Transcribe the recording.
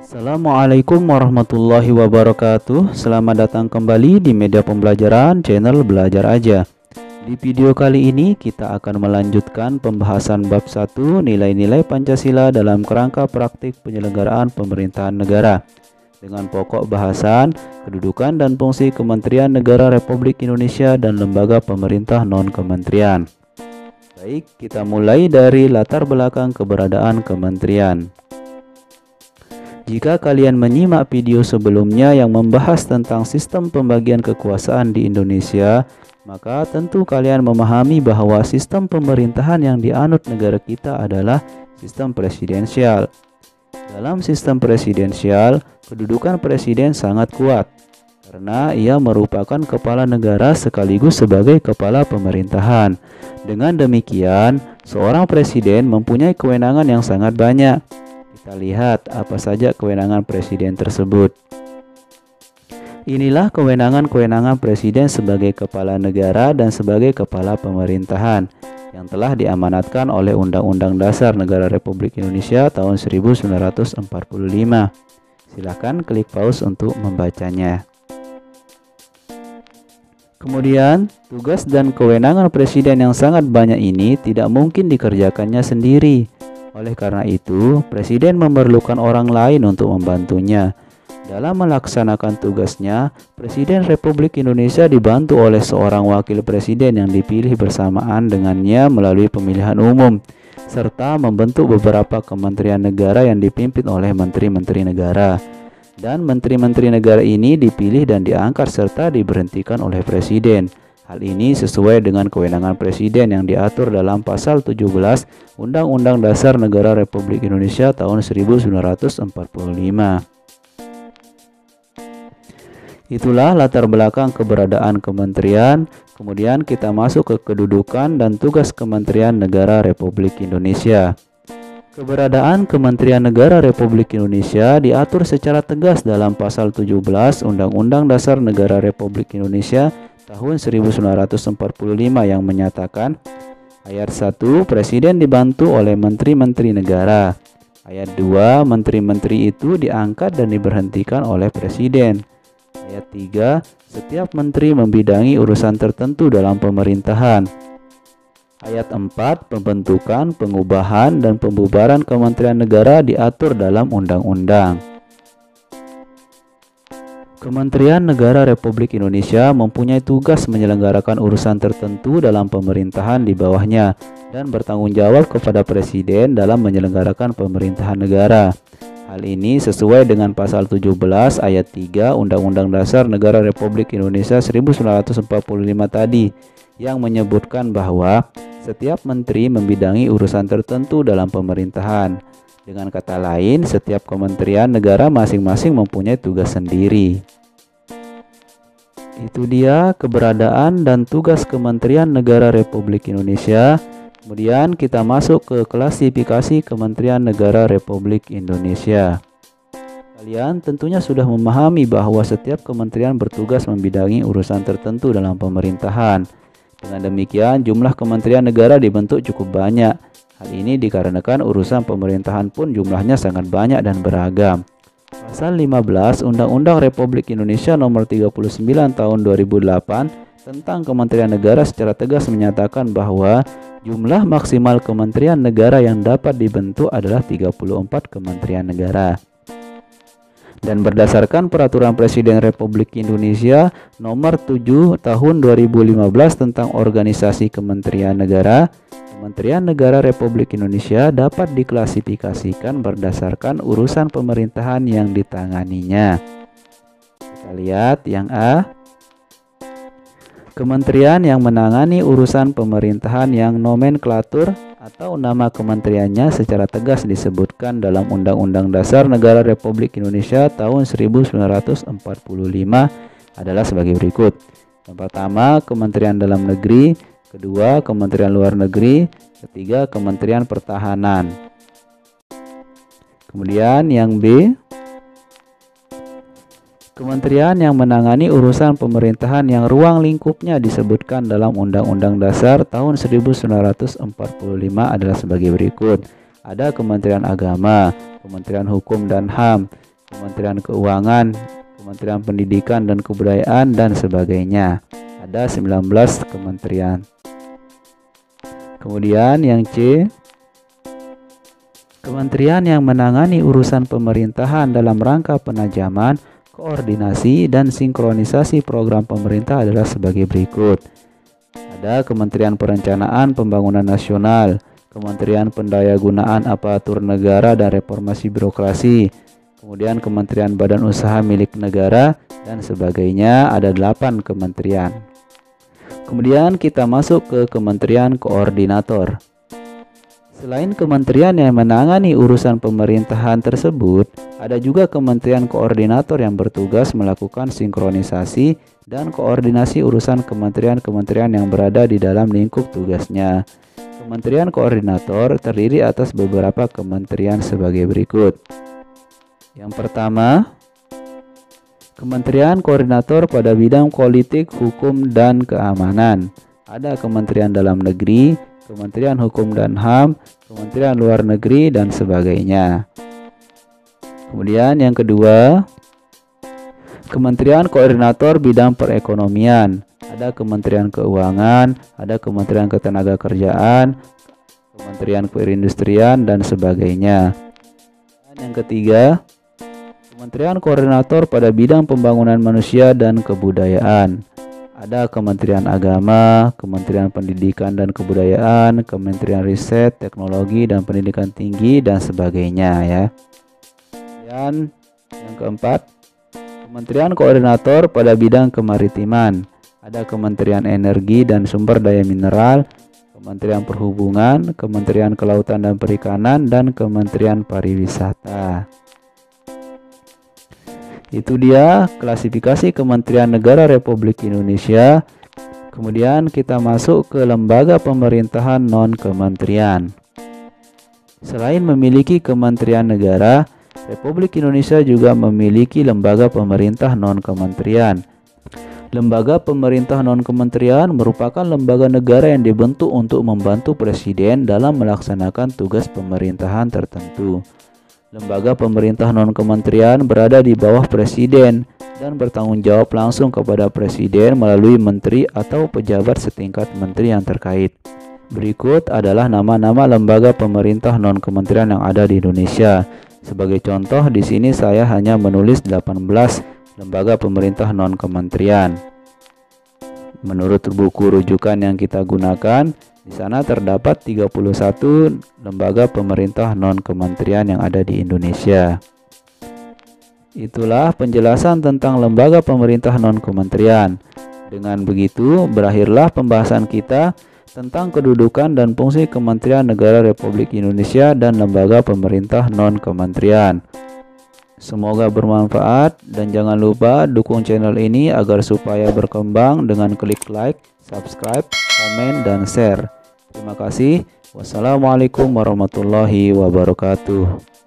Assalamualaikum warahmatullahi wabarakatuh. Selamat datang kembali di media pembelajaran channel Belajar Aja. Di video kali ini kita akan melanjutkan pembahasan bab 1 nilai-nilai Pancasila dalam kerangka praktik penyelenggaraan pemerintahan negara dengan pokok bahasan kedudukan dan fungsi Kementerian Negara Republik Indonesia dan lembaga pemerintah non-kementerian. Baik, kita mulai dari latar belakang keberadaan kementerian. Jika kalian menyimak video sebelumnya yang membahas tentang sistem pembagian kekuasaan di Indonesia, maka tentu kalian memahami bahwa sistem pemerintahan yang dianut negara kita adalah sistem presidensial. Dalam sistem presidensial, kedudukan presiden sangat kuat karena ia merupakan kepala negara sekaligus sebagai kepala pemerintahan. Dengan demikian, seorang presiden mempunyai kewenangan yang sangat banyak. Kita lihat apa saja kewenangan presiden tersebut. Inilah kewenangan-kewenangan presiden sebagai kepala negara dan sebagai kepala pemerintahan yang telah diamanatkan oleh Undang-Undang Dasar Negara Republik Indonesia tahun 1945. Silakan klik pause untuk membacanya. Kemudian, tugas dan kewenangan presiden yang sangat banyak ini tidak mungkin dikerjakannya sendiri. Oleh karena itu, presiden memerlukan orang lain untuk membantunya. Dalam melaksanakan tugasnya, Presiden Republik Indonesia dibantu oleh seorang wakil presiden yang dipilih bersamaan dengannya melalui pemilihan umum, serta membentuk beberapa kementerian negara yang dipimpin oleh menteri-menteri negara. Dan menteri-menteri negara ini dipilih dan diangkat serta diberhentikan oleh presiden. Hal ini sesuai dengan kewenangan presiden yang diatur dalam pasal 17 Undang-Undang Dasar Negara Republik Indonesia tahun 1945. Itulah latar belakang keberadaan kementerian. Kemudian kita masuk ke kedudukan dan tugas Kementerian Negara Republik Indonesia. Keberadaan Kementerian Negara Republik Indonesia diatur secara tegas dalam pasal 17 Undang-Undang Dasar Negara Republik Indonesia tahun 1945 yang menyatakan ayat 1, presiden dibantu oleh menteri-menteri negara. Ayat 2, menteri-menteri itu diangkat dan diberhentikan oleh presiden. Ayat 3, setiap menteri membidangi urusan tertentu dalam pemerintahan. Ayat 4, pembentukan, pengubahan, dan pembubaran kementerian negara diatur dalam undang-undang. Kementerian Negara Republik Indonesia mempunyai tugas menyelenggarakan urusan tertentu dalam pemerintahan di bawahnya dan bertanggung jawab kepada presiden dalam menyelenggarakan pemerintahan negara. Hal ini sesuai dengan pasal 17 ayat 3 Undang-Undang Dasar Negara Republik Indonesia 1945 tadi yang menyebutkan bahwa setiap menteri membidangi urusan tertentu dalam pemerintahan. Dengan kata lain, setiap kementerian negara masing-masing mempunyai tugas sendiri. Itu dia keberadaan dan tugas Kementerian Negara Republik Indonesia. Kemudian kita masuk ke klasifikasi Kementerian Negara Republik Indonesia. Kalian tentunya sudah memahami bahwa setiap kementerian bertugas membidangi urusan tertentu dalam pemerintahan. Dengan demikian, jumlah kementerian negara dibentuk cukup banyak. Hal ini dikarenakan urusan pemerintahan pun jumlahnya sangat banyak dan beragam. Pasal 15 Undang-Undang Republik Indonesia Nomor 39 Tahun 2008 tentang Kementerian Negara secara tegas menyatakan bahwa jumlah maksimal kementerian negara yang dapat dibentuk adalah 34 kementerian negara. Dan berdasarkan Peraturan Presiden Republik Indonesia Nomor 7 Tahun 2015 tentang Organisasi Kementerian Negara, Kementerian Negara Republik Indonesia dapat diklasifikasikan berdasarkan urusan pemerintahan yang ditanganinya. Kita lihat yang A. Kementerian yang menangani urusan pemerintahan yang nomenklatur atau nama kementeriannya secara tegas disebutkan dalam Undang-Undang Dasar Negara Republik Indonesia tahun 1945 adalah sebagai berikut. Yang pertama, Kementerian Dalam Negeri. Kedua, Kementerian Luar Negeri. Ketiga, Kementerian Pertahanan. Kemudian yang B, kementerian yang menangani urusan pemerintahan yang ruang lingkupnya disebutkan dalam Undang-Undang Dasar tahun 1945 adalah sebagai berikut. Ada Kementerian Agama, Kementerian Hukum dan HAM, Kementerian Keuangan, Kementerian Pendidikan dan Kebudayaan, dan sebagainya. Ada 19 kementerian. Kemudian yang C, kementerian yang menangani urusan pemerintahan dalam rangka penajaman, koordinasi, dan sinkronisasi program pemerintah adalah sebagai berikut. Ada Kementerian Perencanaan Pembangunan Nasional, Kementerian Pendayagunaan Aparatur Negara dan Reformasi Birokrasi, kemudian Kementerian Badan Usaha Milik Negara, dan sebagainya. Ada 8 kementerian. Kemudian kita masuk ke Kementerian Koordinator. Selain kementerian yang menangani urusan pemerintahan tersebut, ada juga kementerian koordinator yang bertugas melakukan sinkronisasi dan koordinasi urusan kementerian-kementerian yang berada di dalam lingkup tugasnya. Kementerian koordinator terdiri atas beberapa kementerian sebagai berikut. Yang pertama, Kementerian Koordinator pada bidang politik, hukum, dan keamanan. Ada Kementerian Dalam Negeri, Kementerian Hukum dan HAM, Kementerian Luar Negeri, dan sebagainya. Kemudian yang kedua, Kementerian Koordinator bidang perekonomian. Ada Kementerian Keuangan, ada Kementerian Ketenagakerjaan, Kementerian Perindustrian, dan sebagainya. Dan yang ketiga, Kementerian Koordinator pada bidang pembangunan manusia dan kebudayaan. Ada Kementerian Agama, Kementerian Pendidikan dan Kebudayaan, Kementerian Riset, Teknologi dan Pendidikan Tinggi, dan sebagainya ya. Dan yang keempat, Kementerian Koordinator pada bidang kemaritiman. Ada Kementerian Energi dan Sumber Daya Mineral, Kementerian Perhubungan, Kementerian Kelautan dan Perikanan, dan Kementerian Pariwisata. Itu dia klasifikasi Kementerian Negara Republik Indonesia. Kemudian kita masuk ke lembaga pemerintahan non-kementerian. Selain memiliki kementerian negara, Republik Indonesia juga memiliki lembaga pemerintah non-kementerian. Lembaga pemerintah non-kementerian merupakan lembaga negara yang dibentuk untuk membantu presiden dalam melaksanakan tugas pemerintahan tertentu. Lembaga pemerintah non-kementerian berada di bawah presiden dan bertanggung jawab langsung kepada presiden melalui menteri atau pejabat setingkat menteri yang terkait. Berikut adalah nama-nama lembaga pemerintah non-kementerian yang ada di Indonesia. Sebagai contoh, di sini saya hanya menulis 18 lembaga pemerintah non-kementerian. Menurut buku rujukan yang kita gunakan, di sana terdapat 31 lembaga pemerintah non-kementerian yang ada di Indonesia. Itulah penjelasan tentang lembaga pemerintah non-kementerian. Dengan begitu, berakhirlah pembahasan kita tentang kedudukan dan fungsi Kementerian Negara Republik Indonesia dan lembaga pemerintah non-kementerian. Semoga bermanfaat dan jangan lupa dukung channel ini agar supaya berkembang dengan klik like, subscribe, komen, dan share. Terima kasih. Wassalamualaikum warahmatullahi wabarakatuh.